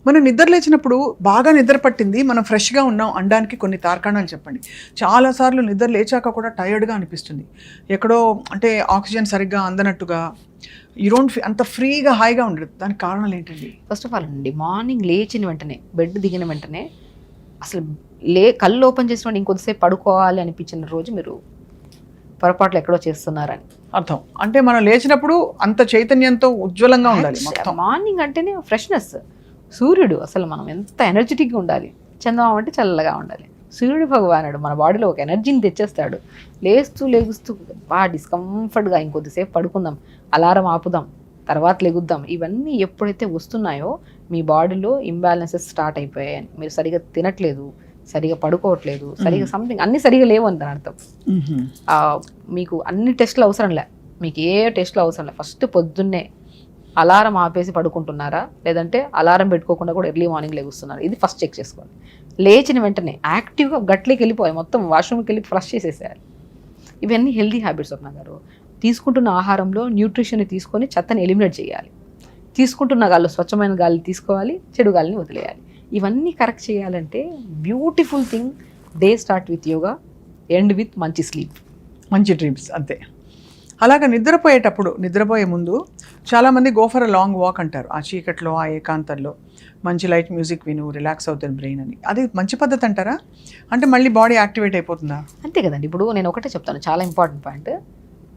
మనం నిద్ర లేచినప్పుడు బాగా నిద్ర పట్టింది, మనం ఫ్రెష్‌గా ఉన్నాం అనడానికి కొన్ని తార్కాణాలు చెప్పండి. చాలా సార్లు నిద్ర లేచాక కూడా టైర్డ్‌గా అనిపిస్తుంది. ఎక్కడో అంటే ఆక్సిజన్ సరిగ్గా అందనట్టుగా యూ డోంట్ అంత ఫ్రీగా హాయిగా ఉండదు. దానికి కారణాలు ఏంటండి? ఫస్ట్ ఆఫ్ ఆల్ అండి, మార్నింగ్ లేచిన వెంటనే, బెడ్ దిగిన వెంటనే అసలు కళ్ళు ఓపెన్ చేసిన ఇంకొద్దిసేపు పడుకోవాలి అనిపించిన రోజు మీరు పొరపాట్లు ఎక్కడో చేస్తున్నారని అర్థం. అంటే మనం లేచినప్పుడు అంత చైతన్యంతో ఉజ్వలంగా ఉండాలి మొత్తం. మార్నింగ్ అంటేనే ఫ్రెష్నెస్. సూర్యుడు అసలు మనం ఎంత ఎనర్జెటిక్గా ఉండాలి. చందమామ అంటే చల్లగా ఉండాలి. సూర్యుడు భగవానుడు మన బాడీలో ఒక ఎనర్జీని తెచ్చేస్తాడు. లేస్తూ బాగా డిస్కంఫర్ట్గా ఇంకొద్దిసేపు పడుకుందాం, అలారం ఆపుదాం, తర్వాత లెగుద్దాం, ఇవన్నీ ఎప్పుడైతే వస్తున్నాయో మీ బాడీలో ఇంబ్యాలెన్సెస్ స్టార్ట్ అయిపోయాయని. మీరు సరిగా తినట్లేదు, సరిగా పడుకోవట్లేదు, సరిగా సంథింగ్ అన్నీ సరిగా లేవు అని దాని అర్థం. మీకు అన్ని టెస్టులు అవసరం లే, మీకు ఏ టెస్టులు అవసరం లే. ఫస్ట్ పొద్దున్నే అలారం ఆపేసి పడుకుంటున్నారా, లేదంటే అలారం పెట్టుకోకుండా కూడా ఎర్లీ మార్నింగ్ లెగుస్తున్నారు, ఇది ఫస్ట్ చెక్ చేసుకోండి. లేచిన వెంటనే యాక్టివ్గా గట్లోకి వెళ్ళిపోయి మొత్తం వాష్రూమ్కి వెళ్ళి ఫ్లష్ చేసేసేయాలి. ఇవన్నీ హెల్దీ హ్యాబిట్స్ స్వప్న గారు. తీసుకుంటున్న ఆహారంలో న్యూట్రిషన్ తీసుకొని చెత్తని ఎలిమినేట్ చేయాలి. తీసుకుంటున్న గాల్లో స్వచ్ఛమైన గాలి తీసుకోవాలి, చెడు గాలిని వదిలేయాలి. ఇవన్నీ కరెక్ట్ చేయాలంటే beautiful thing, day start with yoga, end with మంచి స్లీప్, మంచి డ్రీమ్స్ అంతే. అలాగా నిద్రపోయే ముందు చాలామంది go for a long walk అంటారు. ఆ చీకట్లో, ఆ ఏకాంతంలో మంచి లైట్ మ్యూజిక్ విను, రిలాక్స్ అవుతుంది బ్రెయిన్ అని. అది మంచి పద్ధతి అంటారా? అంటే మళ్ళీ బాడీ యాక్టివేట్ అయిపోతుందా? అంతే కదండి. ఇప్పుడు నేను ఒకటే చెప్తాను, చాలా ఇంపార్టెంట్ పాయింట్.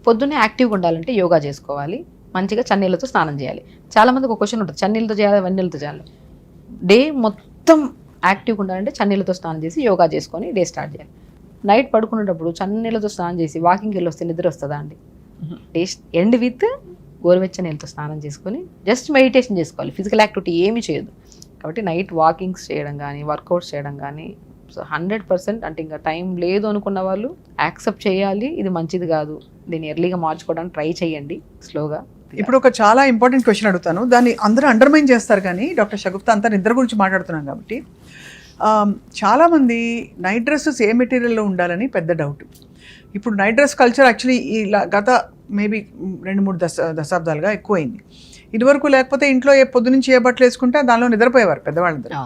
పొద్దున్నే యాక్టివ్గా ఉండాలంటే యోగా చేసుకోవాలి, మంచిగా చన్నీళ్ళతో స్నానం చేయాలి. చాలామందికి ఒక క్వశ్చన్ ఉంటుంది, చన్నీళ్ళతో చేయాలి, వెన్నీళ్ళతో చేయాలి. డే మొత్తం యాక్టివ్గా ఉండాలంటే చన్నీళ్ళతో స్నానం చేసి యోగా చేసుకొని డే స్టార్ట్ చేయాలి. నైట్ పడుకునేటప్పుడు చన్నీళ్ళతో స్నానం చేసి వాకింగ్కి వెళ్ళి వస్తే నిద్ర వస్తుందా అండి? డే ఎండ్ విత్ గోరువెచ్చని నీళ్ళతో స్నానం చేసుకొని జస్ట్ మెడిటేషన్ చేసుకోవాలి, ఫిజికల్ యాక్టివిటీ ఏమీ చేయదు. కాబట్టి నైట్ వాకింగ్స్ చేయడం కానీ, వర్కౌట్స్ చేయడం కానీ, సో 100% అంటే ఇంకా టైం లేదు అనుకున్న వాళ్ళు యాక్సెప్ట్ చేయాలి, ఇది మంచిది కాదు, దీన్ని ఎర్లీగా మార్చుకోవడానికి ట్రై చేయండి స్లోగా. ఇప్పుడు ఒక చాలా ఇంపార్టెంట్ క్వశ్చన్ అడుగుతాను, దాన్ని అందరూ అండర్మైన్ చేస్తారు. కానీ డాక్టర్ షగుప్తా అంతా నిద్ర గురించి మాట్లాడుతున్నాం కాబట్టి, చాలామంది నైట్ డ్రెస్సెస్ ఏ మెటీరియల్లో ఉండాలని పెద్ద డౌట్. ఇప్పుడు నైట్ డ్రెస్ కల్చర్ యాక్చువల్లీ ఇలా గత మేబీ 2-3 దశాబ్దాలుగా ఎక్కువైంది. ఇదివరకు లేకపోతే ఇంట్లో పొద్దునుంచి ఏ బట్టలు వేసుకుంటే దానిలో నిద్రపోయేవారు పెద్దవాళ్ళందరూ.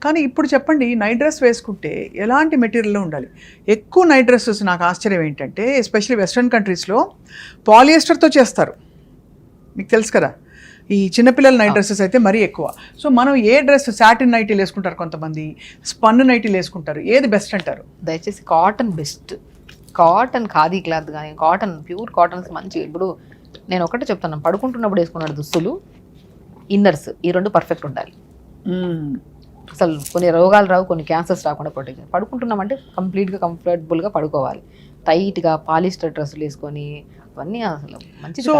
కానీ ఇప్పుడు చెప్పండి, నైట్ డ్రెస్ వేసుకుంటే ఎలాంటి మెటీరియల్లో ఉండాలి? ఎక్కువ నైట్ డ్రెస్సెస్ నాకు ఆశ్చర్యం ఏంటంటే, ఎస్పెషల్లీ వెస్ట్రన్ కంట్రీస్లో పాలియస్టర్తో చేస్తారు, మీకు తెలుసు కదా. ఈ చిన్నపిల్లల నైట్ డ్రెస్సెస్ అయితే మరీ ఎక్కువ. సో మనం ఏ డ్రెస్, సాటిన్ నైటీలు వేసుకుంటారు కొంతమంది, స్పన్ నైటీలు వేసుకుంటారు, ఏది బెస్ట్ అంటారు? దయచేసి cotton best. Cotton, khadi cloth కానీ కాటన్, ప్యూర్ కాటన్స్ మంచి. ఇప్పుడు నేను ఒకటే చెప్తాను, పడుకుంటున్నప్పుడు వేసుకున్నాడు దుస్తులు, ఇన్నర్స్, ఈ 2 పర్ఫెక్ట్ ఉండాలి. అసలు కొన్ని రోగాలు రావు, కొన్ని క్యాన్సర్స్ రాకుండా ప్రొటెక్ట్. పడుకుంటున్నామంటే కంప్లీట్గా కంఫర్టబుల్గా పడుకోవాలి. టైట్గా పాలిస్టర్ డ్రెస్సులు వేసుకొని అవన్నీ అసలు మంచిది. సో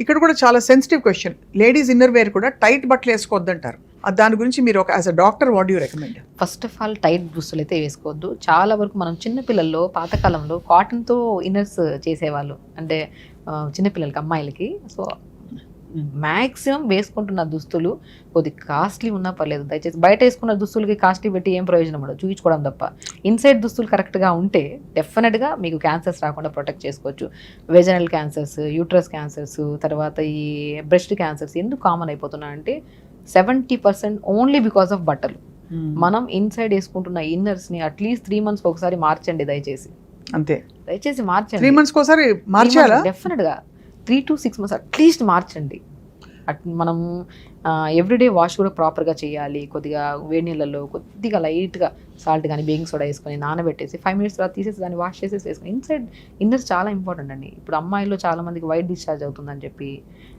ఇక్కడ కూడా చాలా sensitive question, ladies inner wear కూడా టైట్ బట్టలు వేసుకోవద్దంటారు. దాని గురించి మీరు ఒక as a doctor what you recommend? First of all tight దుస్తులు అయితే వేసుకోవద్దు. చాలా వరకు మనం చిన్నపిల్లల్లో పాతకాలంలో కాటన్తో ఇన్నర్స్ చేసేవాళ్ళు, అంటే చిన్నపిల్లలకి, అమ్మాయిలకి. సో మ్యాక్సిమం వేసుకుంటున్న దుస్తులు కొద్ది కాస్ట్లీ ఉన్నా పర్లేదు, దయచేసి బయట వేసుకున్న దుస్తులకి కాస్ట్లీ పెట్టి ఏం ప్రయోజనం ఉండదు, చూపించుకోవడం తప్ప. ఇన్సైడ్ దుస్తులు కరెక్ట్గా ఉంటే డెఫినెట్గా మీకు క్యాన్సర్స్ రాకుండా ప్రొటెక్ట్ చేసుకోవచ్చు. వెజనల్ క్యాన్సర్స్, యూట్రస్ క్యాన్సర్స్, తర్వాత ఈ బ్రెస్ట్ క్యాన్సర్స్ ఎందుకు కామన్ అయిపోతున్నాయంటే 70% ఓన్లీ బికాస్ ఆఫ్ బట్టలు. మనం ఇన్సైడ్ వేసుకుంటున్న ఇన్నర్స్ని అట్లీస్ట్ 3 months ఒకసారి మార్చండి దయచేసి. అంతే, దయచేసి మార్చండి. 3 months ఒకసారి మార్చాలా? డెఫినెట్గా 3 to 6 months అట్లీస్ట్ మార్చండి. మనం ఎవ్రీడే వాష్ కూడా ప్రాపర్గా చేయాలి. కొద్దిగా వేడి నీళ్ళల్లో కొద్దిగా లైట్గా సాల్ట్ కానీ బేకింగ్ సోడా వేసుకొని నానబెట్టేసి 5 minutes తర్వాత తీసేసి దాన్ని వాష్ చేసేసి వేసుకొని ఇన్సైడ్ ఇన్నర్స్ చాలా ఇంపార్టెంట్ అండి. ఇప్పుడు అమ్మాయిల్లో చాలా మందికి వైట్ డిశ్చార్జ్ అవుతుందని చెప్పి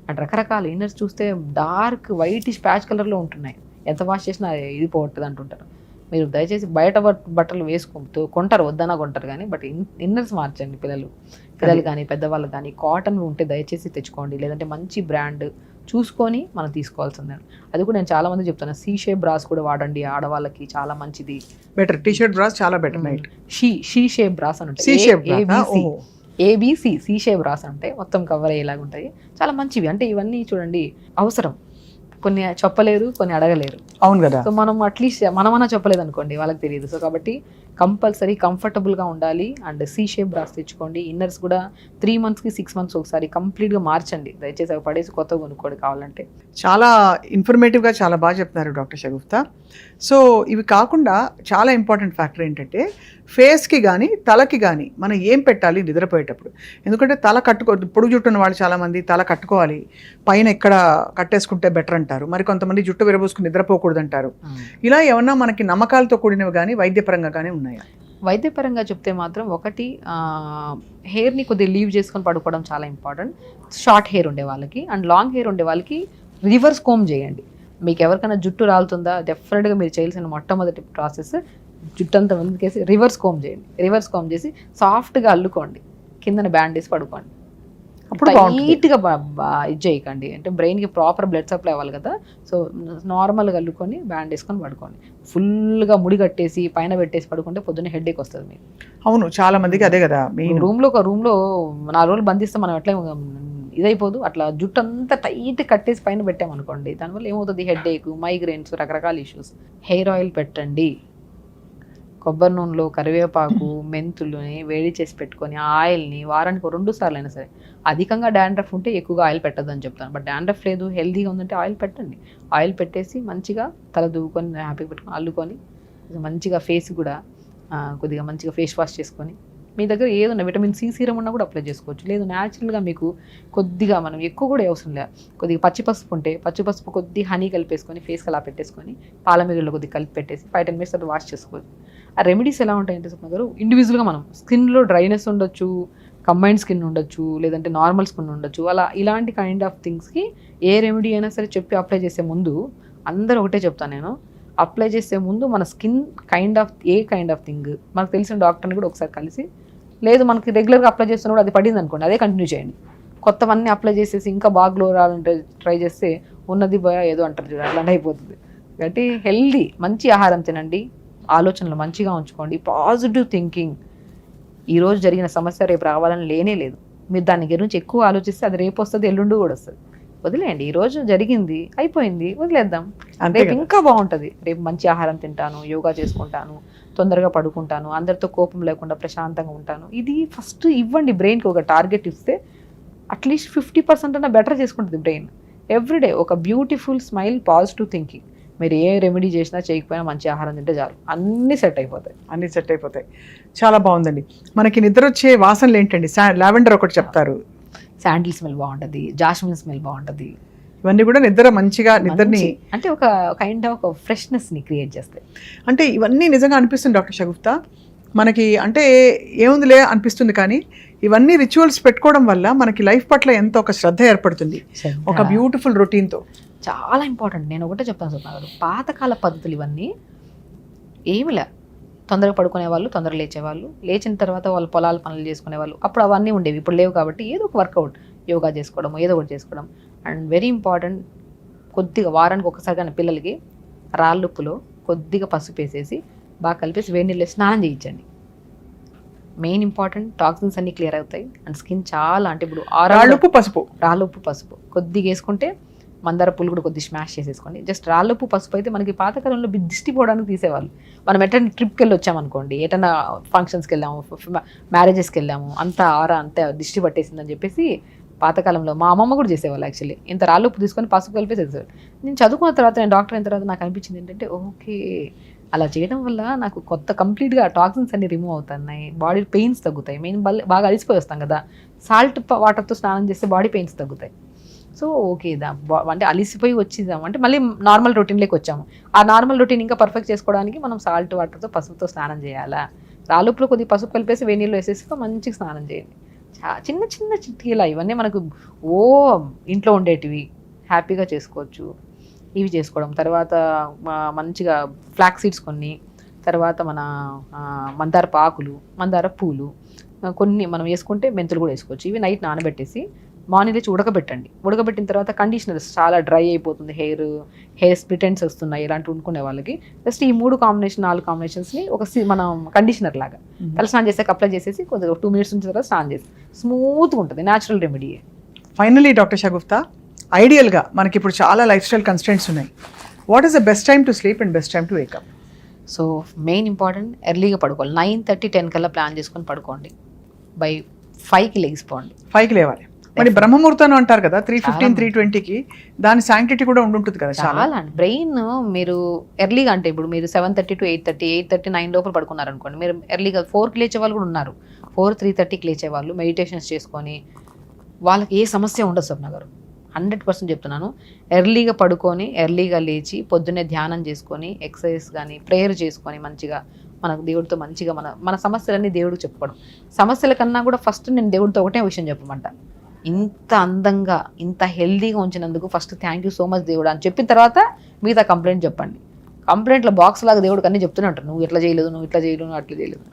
అండ్ రకరకాల ఇన్నర్స్ చూస్తే డార్క్ వైటిష్ ప్యాచ్ కలర్లో ఉంటున్నాయి, ఎంత వాష్ చేసినా ఇది పోవట్లేదు అంటుంటారు. మీరు దయచేసి బయట బట్టలు వేసుకుంటూ కొంటారు, వద్దనా కొంటారు కానీ, బట్ ఇన్నర్స్ మార్చండి. పిల్లలు కానీ పెద్దవాళ్ళు కానీ కాటన్ ఉంటే దయచేసి తెచ్చుకోండి, లేదంటే మంచి బ్రాండ్ చూసుకొని మనం తీసుకోవాల్సిందే. అది కూడా నేను చాలా మంది చెప్తాను, సీ షేప్ బ్రాస్ కూడా వాడండి, ఆడవాళ్ళకి చాలా మంచిది. బెటర్ టీ షర్ట్ బ్రాస్ చాలా better. Night she shape brass అని ఉంటాయి, ఏబిసి సి షేప్ బ్రాస్ అంటే మొత్తం కవర్ అయ్యేలాగా ఉంటాయి, చాలా మంచివి. అంటే ఇవన్నీ చూడండి అవసరం, కొన్ని చెప్పలేరు, కొన్ని అడగలేరు. అవును కదా. సో మనం అట్లీస్ట్ మనమన్నా చెప్పలేదు అనుకోండి, వాళ్ళకి తెలియదు. సో కాబట్టి కంపల్సరీ కంఫర్టబుల్గా ఉండాలి. అండ్ సి షేప్ బ్రాస్ తెచ్చుకోండి. ఇన్నర్స్ కూడా 3 monthsకి 6 months ఒకసారి కంప్లీట్గా మార్చండి. దయచేసి అవి పడేసి కొత్తగా కొనుక్కోండి కావాలంటే. చాలా ఇన్ఫర్మేటివ్గా చాలా బాగా చెప్తున్నారు డాక్టర్ షగుఫ్తా. సో ఇవి కాకుండా చాలా ఇంపార్టెంట్ ఫ్యాక్టర్ ఏంటంటే ఫేస్కి కానీ తలకి కానీ మనం ఏం పెట్టాలి నిద్రపోయేటప్పుడు. ఎందుకంటే తల పొడుగు జుట్టు ఉన్న వాళ్ళు చాలామంది తల కట్టుకోవాలి, పైన ఎక్కడ కట్టేసుకుంటే బెటర్ అంటారు, మరి కొంతమంది జుట్టు విరబోసుకుని నిద్రపోకూడదు అంటారు. ఇలా ఏమన్నా మనకి నమ్మకాలతో కూడినవి కానీ వైద్యపరంగా కానీ ఉన్నాయా? వైద్యపరంగా చెప్తే మాత్రం ఒకటి హెయిర్ని కొద్దిగా లీవ్ చేసుకొని పడుకోవడం చాలా ఇంపార్టెంట్. షార్ట్ హెయిర్ ఉండే వాళ్ళకి అండ్ లాంగ్ హెయిర్ ఉండే వాళ్ళకి రివర్స్ కోమ్ చేయండి. మీకు ఎవరికైనా జుట్టు రాలుతుందా, డెఫినెట్గా మీరు చేయాల్సిన మొట్టమొదటి ప్రాసెస్ జుట్టు అంతా ముందుకేసి రివర్స్ కోమ్ చేయండి. రివర్స్ కోమ్ చేసి సాఫ్ట్గా అల్లుకోండి, కిందన బ్యాండ్ వేసి పడుకోండి. అప్పుడు నీట్గా ఇది చేయకండి, అంటే బ్రెయిన్కి ప్రాపర్ బ్లడ్ సప్లై అవ్వాలి కదా. సో నార్మల్గా అల్లుకొని బ్యాండ్ వేసుకొని పడుకోండి. ఫుల్గా ముడి కట్టేసి పైన పెట్టేసి పడుకుంటే పొద్దున్నే హెడ్ఏక్ వస్తుంది మీకు. అవును, చాలా మందికి అదే కదా. మీ రూమ్లో 4 రోజులు బంధిస్తే మనం ఎట్లా ఇదైపోదు. అట్లా జుట్టు అంతా టైట్ కట్టేసి పైన పెట్టామనుకోండి, దానివల్ల ఏమవుతుంది, హెడ్ఏక్, మైగ్రేన్స్, రకరకాల ఇష్యూస్. హెయిర్ ఆయిల్ పెట్టండి. కొబ్బరి నూనెలో కరివేపాకు, మెంతులని వేడి చేసి పెట్టుకొని ఆయిల్ని వారానికి 2 సార్లు అయినా సరే. అధికంగా డాండ్రఫ్ ఉంటే ఎక్కువగా ఆయిల్ పెట్టద్దు అని చెప్తాను. బట్ డాండ్రఫ్ లేదు, హెల్తీగా ఉందంటే ఆయిల్ పెట్టండి. ఆయిల్ పెట్టేసి మంచిగా తల దువ్వుకొని హ్యాపీగా పెట్టుకొని అల్లుకొని మంచిగా ఫేస్ కూడా కొద్దిగా మంచిగా ఫేస్ వాష్ చేసుకొని, మీ దగ్గర ఏదన్నా విటమిన్ సి సీరం ఉన్నా కూడా అప్లై చేసుకోవచ్చు. లేదు న్యాచురల్గా మీకు కొద్దిగా, మనం ఎక్కువ కూడా అవసరం లేదు, కొద్దిగా పచ్చిపసుపు ఉంటే పచ్చిపసుపు కొద్దిగా హనీ కలిపేసుకొని ఫేస్కి అలా పెట్టేసుకొని పాల మీగడలో కొద్దిగా కలిపి పెట్టేసి 5-10 minutes తర్వాత వాష్ చేసుకోవచ్చు. ఆ రెమెడీస్ ఎలా ఉంటాయంటే సుమారు ఇండివిజువల్గా మనం స్కిన్లో డ్రైనెస్ ఉండొచ్చు, కంబైన్డ్ స్కిన్ ఉండొచ్చు, లేదంటే నార్మల్ స్కిన్ ఉండొచ్చు. అలా ఇలాంటి కైండ్ ఆఫ్ థింగ్స్కి ఏ రెమెడీ అయినా సరే చెప్పి అప్లై చేసే ముందు అందరూ ఒకటే చెప్తాను నేను, అప్లై చేసే ముందు మన స్కిన్ కైండ్ ఆఫ్ థింగ్ మనకు తెలిసిన డాక్టర్ని కూడా ఒకసారి కలిసి, లేదు మనకి రెగ్యులర్గా అప్లై చేస్తున్నప్పుడు అది పడింది అనుకోండి, అదే కంటిన్యూ చేయండి. కొత్తవన్నీ అప్లై చేసేసి ఇంకా బాగా గ్లో రావాలంటే ట్రై చేస్తే ఉన్నది ఏదో అంటారు చూడండి, అట్లాంటి అయిపోతుంది. కాబట్టి హెల్దీ మంచి ఆహారం తినండి, ఆలోచనలు మంచిగా ఉంచుకోండి, పాజిటివ్ థింకింగ్. ఈరోజు జరిగిన సమస్య రేపు రావాలని లేనే లేదు. మీరు దాని గురించి ఎక్కువ ఆలోచిస్తే అది రేపు వస్తుంది, ఎల్లుండి కూడా వస్తుంది. వదిలేయండి, ఈరోజు జరిగింది అయిపోయింది, వదిలేద్దాం. రేపు ఇంకా బాగుంటుంది. రేపు మంచి ఆహారం తింటాను, యోగా చేసుకుంటాను, తొందరగా పడుకుంటాను, అందరితో కోపం లేకుండా ప్రశాంతంగా ఉంటాను. ఇది ఫస్ట్ ఇవ్వండి. బ్రెయిన్కి ఒక టార్గెట్ ఇస్తే అట్లీస్ట్ 50% అన్నా బెటర్ చేసుకుంటుంది బ్రెయిన్. ఎవ్రీడే ఒక బ్యూటిఫుల్ స్మైల్, పాజిటివ్ థింకింగ్. మీరు ఏ రెమెడీ చేసినా చేయకపోయినా మంచి ఆహారం తింటే చాలు, అన్నీ సెట్ అయిపోతాయి. చాలా బాగుందండి. మనకి నిద్ర వచ్చే వాసనలు ఏంటండి? లావెండర్ ఒకటి చెప్తారు, శాండిల్ స్మెల్ బాగుంటుంది, జాస్మిన్ స్మెల్ బాగుంటుంది. ఇవన్నీ కూడా నిద్రని అంటే ఒక కైండ్ ఆఫ్ ఒక ఫ్రెష్నెస్ని క్రియేట్ చేస్తాయి. అంటే ఇవన్నీ నిజంగా అనిపిస్తుంది డాక్టర్ షగుఫ్తా మనకి, అంటే ఏముందిలే అనిపిస్తుంది, కానీ ఇవన్నీ రిచువల్స్ పెట్టుకోవడం వల్ల మనకి లైఫ్ పట్ల ఎంత ఒక శ్రద్ధ ఏర్పడుతుంది, ఒక బ్యూటిఫుల్ రొటీన్తో. చాలా ఇంపార్టెంట్. నేను ఒకటే చెప్తాను సున్నా, పాతకాల పద్ధతులు ఇవన్నీ ఏమిలే. తొందరగా పడుకునేవాళ్ళు, తొందరగా లేచేవాళ్ళు, లేచిన తర్వాత వాళ్ళు పొలాల పనులు చేసుకునేవాళ్ళు. అప్పుడు అవన్నీ ఉండేవి, ఇప్పుడు లేవు. కాబట్టి ఏదో ఒక వర్కౌట్, యోగా చేసుకోవడం, ఏదో ఒకటి చేసుకోవడం. అండ్ వెరీ ఇంపార్టెంట్, కొద్దిగా వారానికి ఒకసారి కానీ పిల్లలకి రాళ్ళుప్పులో కొద్దిగా పసుపు వేసేసి బాగా కలిపేసి వేడి నీళ్ళు స్నానం చేయించండి. మెయిన్ ఇంపార్టెంట్, టాక్సిన్స్ అన్నీ క్లియర్ అవుతాయి అండ్ స్కిన్ చాలా, అంటే ఇప్పుడు రాళ్ళుప్పు పసుపు కొద్దిగా వేసుకుంటే, మందార పూలు కూడా కొద్దిగా స్మాష్ చేసేసుకోండి. జస్ట్ రాళ్ళుప్పు పసుపు అయితే మనకి పాతకాలంలో దిష్టి పోవడానికి తీసేవాళ్ళు. మనం ఎటైనా ట్రిప్కి వెళ్ళి వచ్చామనుకోండి, ఎటైనా ఫంక్షన్స్కి వెళ్ళాము, మ్యారేజెస్కి వెళ్ళాము, అంతా అంతా దిష్టి పట్టేసిందని చెప్పేసి పాతకాలంలో మా అమ్మమ్మ కూడా చేసేవాళ్ళు. యాక్చువల్లీ ఇంత రాళ్ళుప్పు తీసుకొని పసుపు కలిపేసేవాళ్ళు. నేను చదువుకున్న తర్వాత, నేను డాక్టర్ అయిన తర్వాత నాకు అనిపించింది ఏంటంటే, ఓకే అలా చేయడం వల్ల నాకు కంప్లీట్గా టాక్సిన్స్ అన్ని రిమూవ్ అవుతున్నాయి, బాడీ పెయిన్స్ తగ్గుతాయి. మెయిన్ బాగా అలిసిపోయి వస్తాం కదా, సాల్ట్ వాటర్తో స్నానం చేస్తే బాడీ పెయిన్స్ తగ్గుతాయి. సో ఓకే, అంటే అలిసిపోయి వచ్చిద్దాం అంటే మళ్ళీ నార్మల్ రొటీన్లోకి వచ్చాము. ఆ నార్మల్ రొటీన్ ఇంకా పర్ఫెక్ట్ చేసుకోవడానికి మనం సాల్ట్ వాటర్తో పసుపుతో స్నానం చేయాలా, రాళ్ళుప్పులో కొద్దిగా పసుపు కలిపేసి వేడి నీళ్ళు వేసేసి మంచిగా స్నానం చేయండి. చిన్న చిన్న చిట్కీలా ఇవన్నీ మనకు ఇంట్లో ఉండేటివి, హ్యాపీగా చేసుకోవచ్చు. ఇవి చేసుకోవడం, తర్వాత మంచిగా ఫ్లాక్స్ సీడ్స్ కొన్ని, తర్వాత మన మందార ఆకులు, మందార పూలు కొన్ని మనం వేసుకుంటే, మెంతులు కూడా వేసుకోవచ్చు. ఇవి నైట్ నానబెట్టేసి మార్నింగ్ లేచి ఉడకబెట్టండి. ఉడకబెట్టిన తర్వాత కండిషనర్స్, చాలా డ్రై అయిపోతుంది హెయిర్ స్ప్లిట్ ఎండ్స్ వస్తున్నాయి ఇలాంటి వండుకునే వాళ్ళకి, జస్ట్ ఈ 4 కాంబినేషన్స్ని ఒక మనం కండిషనర్ లాగా తల స్నానం చేసాక అప్లై చేసేసి కొద్దిగా 2 minutes నుంచి తర్వాత స్నానం చేసి స్మూత్గా ఉంటుంది. Natural remedy. Finally doctor Shagufta, ఐడియల్గా మనకి ఇప్పుడు చాలా లైఫ్ స్టైల్ కన్స్టెంట్స్ ఉన్నాయి. What is the best time to sleep and best time to wake up? So main important ఎర్లీగా పడుకోవాలి. 9:30, 10 కల్లా ప్లాన్ చేసుకొని పడుకోండి. బై 5కి లెగిసిపోండి. 5కి లేవాలి. మరి బ్రహ్మముహూర్తం అంటారు కదా 3:15, 3:20కి, దాని శాంక్టిటీ కూడా ఉండుంటుంది కదా చాలా. బ్రెయిన్ మీరు ఎర్లీగా అంటే ఇప్పుడు మీరు 7:30 to 8:30, 8:30, 9 లోపల పడుకున్నారు అనుకోండి, మీరు ఎర్లీగా 4కి లేచే వాళ్ళు కూడా ఉన్నారు. 4, 3:30కి లేచే వాళ్ళు మెడిటేషన్స్ చేసుకొని వాళ్ళకి ఏ సమస్య ఉండదు స్వప్న గారు. 100% చెప్తున్నాను. ఎర్లీగా పడుకొని ఎర్లీగా లేచి పొద్దున్నే ధ్యానం చేసుకొని ఎక్సర్సైజ్ కానీ ప్రేయర్ చేసుకొని మంచిగా మనకు దేవుడితో మంచిగా మన సమస్యలన్నీ దేవుడికి చెప్పుకోవడం. సమస్యల కన్నా కూడా ఫస్ట్ నేను దేవుడితో ఒకటే విషయం చెప్పమంట, ఇంత అందంగా ఇంత హెల్దీగా ఉంచినందుకు first thank you so much దేవుడు అని చెప్పిన తర్వాత మిగతా కంప్లైంట్ చెప్పండి. కంప్లైంట్లో బాక్స్ లాగా దేవుడికి అన్ని చెప్తూనే ఉంటారు, నువ్వు ఇట్లా చేయలేదు, నువ్వు ఇట్లా చేయలేదు, నువ్వు అట్లా చేయలేదు.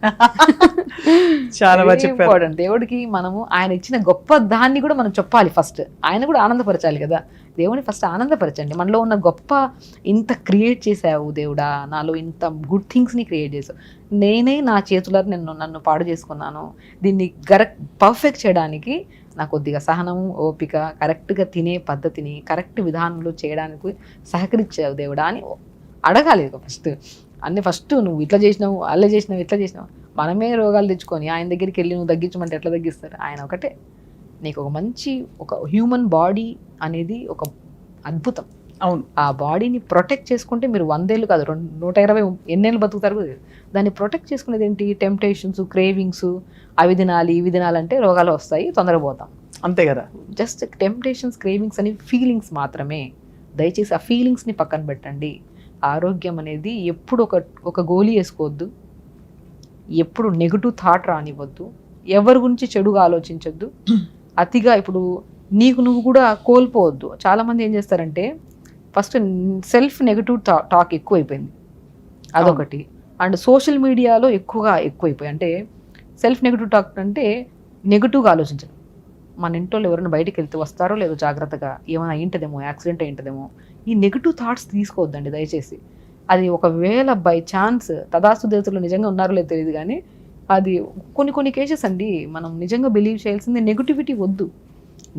చాలా బాగా చెప్పారు. ఇంపార్టెంట్. దేవుడికి మనము ఆయన ఇచ్చిన గొప్ప దాన్ని కూడా మనం చెప్పాలి ఫస్ట్. ఆయన కూడా ఆనందపరచాలి కదా. దేవుని ఫస్ట్ ఆనందపరచండి. మనలో ఉన్న గొప్ప ఇంత క్రియేట్ చేసావు దేవుడా, నాలో ఇంత గుడ్ థింగ్స్ని క్రియేట్ చేసావు, నేనే నా చేతుల్లో నన్ను పాడు చేసుకున్నాను, దీన్ని పర్ఫెక్ట్ చేయడానికి నాకు కొద్దిగా సహనం, ఓపిక, కరెక్ట్గా తినే పద్ధతిని కరెక్ట్ విధానంలో చేయడానికి సహకరించావు దేవుడా అని అడగాలి ఫస్ట్. నువ్వు ఇట్లా చేసినావు, అలా చేసినావు, ఇట్లా చేసినావు. మనమే రోగాలు తెచ్చుకొని ఆయన దగ్గరికి వెళ్ళి నువ్వు తగ్గించమంటే ఎట్లా తగ్గిస్తారు? ఆయన ఒకటే, నీకు ఒక హ్యూమన్ బాడీ అనేది ఒక అద్భుతం. అవును. ఆ బాడీని ప్రొటెక్ట్ చేసుకుంటే మీరు 100 ఏళ్ళు కాదు 120 ఎన్నేళ్ళు బతుకుతారు. దాన్ని ప్రొటెక్ట్ చేసుకునేది ఏంటి? టెంప్టేషన్స్, క్రేవింగ్స్, అవి తినాలి ఇవి తినాలంటే రోగాలు వస్తాయి, తొందరగా పోతాం. అంతే కదా. జస్ట్ టెంప్టేషన్స్, క్రేవింగ్స్ అని ఫీలింగ్స్ మాత్రమే. దయచేసి ఆ ఫీలింగ్స్ని పక్కన పెట్టండి. ఆరోగ్యం అనేది ఎప్పుడు ఒక గోలీ వేసుకోవద్దు, ఎప్పుడు నెగిటివ్ థాట్ రానివ్వద్దు, ఎవరి గురించి చెడుగా ఆలోచించొద్దు. అతిగా ఇప్పుడు నువ్వు కూడా కోల్పోవద్దు. చాలామంది ఏం చేస్తారంటే ఫస్ట్ సెల్ఫ్ నెగిటివ్ టాక్ ఎక్కువైపోయింది, అదొకటి. అండ్ సోషల్ మీడియాలో ఎక్కువైపోయి అంటే సెల్ఫ్ నెగిటివ్ టాక్ అంటే నెగిటివ్గా ఆలోచించడం. మన ఇంట్లో ఎవరైనా బయటికి వెళ్తే వస్తారో లేదో జాగ్రత్తగా, ఏమైనా అయింటదేమో, యాక్సిడెంట్ అయింటదేమో, ఈ నెగిటివ్ థాట్స్ తీసుకోవద్దండి దయచేసి. అది ఒకవేళ బై ఛాన్స్ తదాస్తు దేవతలు నిజంగా ఉన్నారో లేదో తెలియదు కానీ అది కొన్ని కేసెస్ అండి. మనం నిజంగా బిలీవ్ చేయాల్సింది నెగిటివిటీ వద్దు,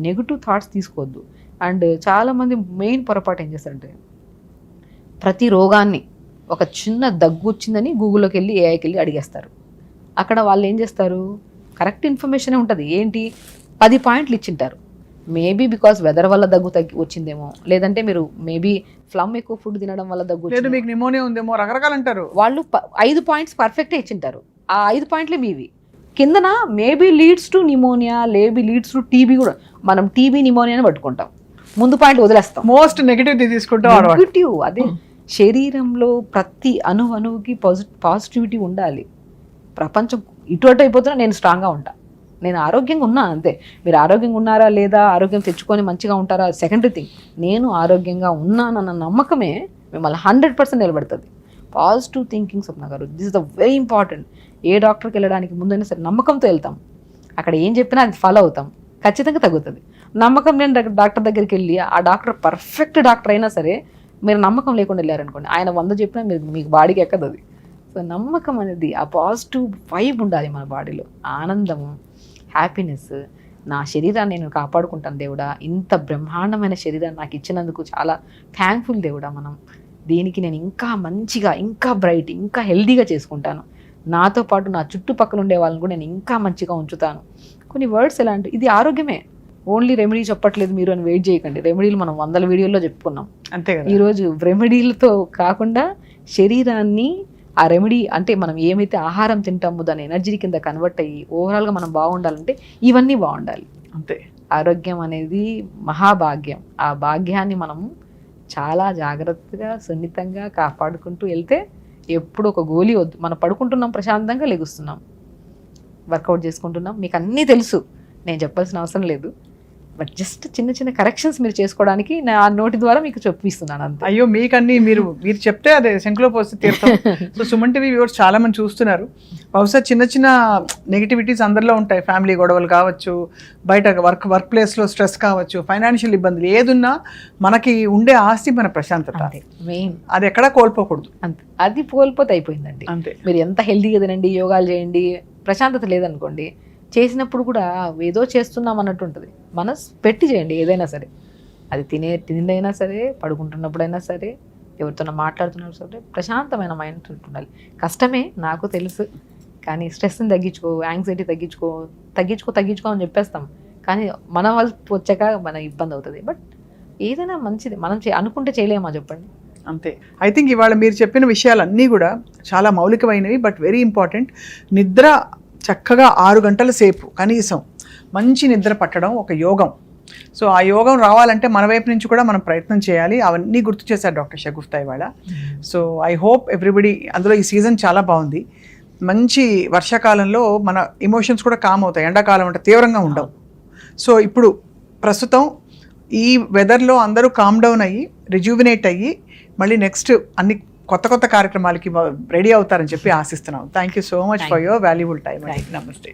నెగిటివ్ థాట్స్ తీసుకోవద్దు. అండ్ చాలామంది మెయిన్ పొరపాటు ఏం చేస్తారంటే ప్రతి రోగాన్ని ఒక చిన్న దగ్గు వచ్చిందని గూగుల్లోకి వెళ్ళి ఏఐకి వెళ్ళి అడిగేస్తారు. అక్కడ వాళ్ళు ఏం చేస్తారు, కరెక్ట్ ఇన్ఫర్మేషనే ఉంటుంది. ఏంటి 10 పాయింట్లు ఇచ్చింటారు. మేబీ బికాస్ వెదర్ వల్ల దగ్గు వచ్చిందేమో, లేదంటే మీరు మేబీ ఫ్లమ్ ఎక్కువ ఫుడ్ తినడం వల్ల దగ్గు, మీకు నిమోనియా ఉందేమో, రకరకాలు అంటారు. వాళ్ళు 5 పాయింట్స్ పర్ఫెక్టే ఇచ్చింటారు. ఆ 5 పాయింట్లే మీవి. కిందన maybe leads to pneumonia, maybe leads to TB కూడా. మనం టీబీ నిమోనియాని పట్టుకుంటాం, ముందు పాయింట్ వదిలేస్తాం, మోస్ట్ నెగిటివ్ తీసుకుంటాం. నెగిటివ్. అదే శరీరంలో ప్రతి అణువుకి పాజిటివిటీ ఉండాలి. ప్రపంచం ఇటు అయిపోతున్నా నేను స్ట్రాంగ్గా ఉంటా, నేను ఆరోగ్యంగా ఉన్నాను అంతే. మీరు ఆరోగ్యంగా ఉన్నారా లేదా, ఆరోగ్యం తెచ్చుకొని మంచిగా ఉంటారా సెకండరీ థింగ్. నేను ఆరోగ్యంగా ఉన్నానన్న నమ్మకమే మిమ్మల్ని 100% నిలబడుతుంది. Positive thinking Swapna garu, this is the very important. ఏ డాక్టర్కి వెళ్ళడానికి ముందైనా సరే నమ్మకంతో వెళ్తాం, అక్కడ ఏం చెప్పినా అది ఫాలో అవుతాం, ఖచ్చితంగా తగ్గుతుంది. నమ్మకం లేని డాక్టర్ దగ్గరికి వెళ్ళి ఆ డాక్టర్ పర్ఫెక్ట్ డాక్టర్ అయినా సరే మీరు నమ్మకం లేకుండా వెళ్ళారనుకోండి, ఆయన 100 చెప్పినా మీకు బాడీకి ఎక్కదు అది. సో నమ్మకం అనేది, ఆ పాజిటివ్ వైబ్ ఉండాలి మన బాడీలో. ఆనందము, హ్యాపీనెస్. నా శరీరాన్ని నేను కాపాడుకుంటాను దేవుడా, ఇంత బ్రహ్మాండమైన శరీరాన్ని నాకు ఇచ్చినందుకు చాలా థ్యాంక్ఫుల్ దేవుడా. దీనికి నేను ఇంకా మంచిగా, ఇంకా బ్రైట్, ఇంకా హెల్దీగా చేసుకుంటాను. నాతో పాటు నా చుట్టుపక్కల ఉండే వాళ్ళని కూడా నేను ఇంకా మంచిగా ఉంచుతాను. కొన్ని వర్డ్స్ ఎలా అంటే ఇది ఆరోగ్యమే, ఓన్లీ రెమెడీ చెప్పట్లేదు మీరు అని వెయిట్ చేయకండి. రెమెడీలు మనం 100 వీడియోల్లో చెప్పుకున్నాం అంతే కదా. ఈరోజు రెమెడీలతో కాకుండా శరీరాన్ని ఆ రెమెడీ అంటే మనం ఏమైతే ఆహారం తింటామో దాని ఎనర్జీ కింద కన్వర్ట్ అయ్యి ఓవరాల్గా మనం బాగుండాలంటే ఇవన్నీ బాగుండాలి అంతే. ఆరోగ్యం అనేది మహాభాగ్యం. ఆ భాగ్యాన్ని మనము చాలా జాగ్రత్తగా సున్నితంగా కాపాడుకుంటూ వెళ్తే ఎప్పుడు ఒక గోలీ వద్దు. మనం పడుకుంటున్నాం, ప్రశాంతంగా లెగుస్తున్నాం, వర్కౌట్ చేసుకుంటున్నాం. మీకు అన్నీ తెలుసు, నేను చెప్పాల్సిన అవసరం లేదు. బట్ జస్ట్ చిన్న చిన్న కరెక్షన్స్ మీరు చేసుకోవడానికి నా నోటి ద్వారా మీకు చెప్పిస్తున్నాను అంతే. అయ్యో మీకన్నీ మీరు చెప్తే అదే శంకులో పోస్తే తీరుతాం. సో సుమన్ టీవీ వ్యూవర్స్ చాలా మంది చూస్తున్నారు. బహుశా చిన్న చిన్న నెగిటివిటీస్ అందరిలో ఉంటాయి. ఫ్యామిలీ గొడవలు కావచ్చు, బయట వర్క్ ప్లేస్లో స్ట్రెస్ కావచ్చు, ఫైనాన్షియల్ ఇబ్బందులు, ఏదున్నా మనకి ఉండే ఆస్తి మన ప్రశాంతత మెయిన్. అది ఎక్కడా కోల్పోకూడదు అంతే. అది కోల్పోతే అయిపోయిందండి అంతే. మీరు ఎంత హెల్తీగా తినండి, యోగాలు చేయండి, ప్రశాంతత లేదనుకోండి, చేసినప్పుడు కూడా ఏదో చేస్తున్నాం అన్నట్టు ఉంటుంది. మనసు పెట్టి చేయండి ఏదైనా సరే, అది తిండైనా సరే, పడుకుంటున్నప్పుడైనా సరే, ఎవరితో మాట్లాడుతున్నారు సరే ప్రశాంతమైన మైండ్ ఉండాలి. కష్టమే నాకు తెలుసు, కానీ స్ట్రెస్ని తగ్గించుకో, యాంగ్జైటీ తగ్గించుకో అని చెప్పేస్తాం, కానీ మన వాళ్ళు వచ్చాక మన ఇబ్బంది అవుతుంది. బట్ ఏదైనా మంచిది మనం అనుకుంటే చేయలేమా చెప్పండి. అంతే. ఐ థింక్ ఇవాళ మీరు చెప్పిన విషయాలన్నీ కూడా చాలా మౌలికమైనవి, బట్ వెరీ ఇంపార్టెంట్. నిద్ర చక్కగా 6 గంటల సేపు కనీసం మంచి నిద్ర పట్టడం ఒక యోగం. సో ఆ యోగం రావాలంటే మన వైపు నుంచి కూడా మనం ప్రయత్నం చేయాలి. అవన్నీ గుర్తు చేశారు డాక్టర్ షగుఫ్తా ఇవాళ. సో ఐ హోప్ ఎవ్రీబడి, అందులో ఈ సీజన్ చాలా బాగుంది. మంచి వర్షాకాలంలో మన ఎమోషన్స్ కూడా కామ్ అవుతాయి, ఎండాకాలం అంటే తీవ్రంగా ఉండవు. సో ఇప్పుడు ప్రస్తుతం ఈ వెదర్లో అందరూ కామ్ డౌన్ అయ్యి రిజ్యూవినేట్ అయ్యి మళ్ళీ నెక్స్ట్ అన్ని కొత్త కార్యక్రమాలకి రెడీ అవుతారని చెప్పి ఆశిస్తున్నాం. Thank you so much for your valuable time. నమస్తే.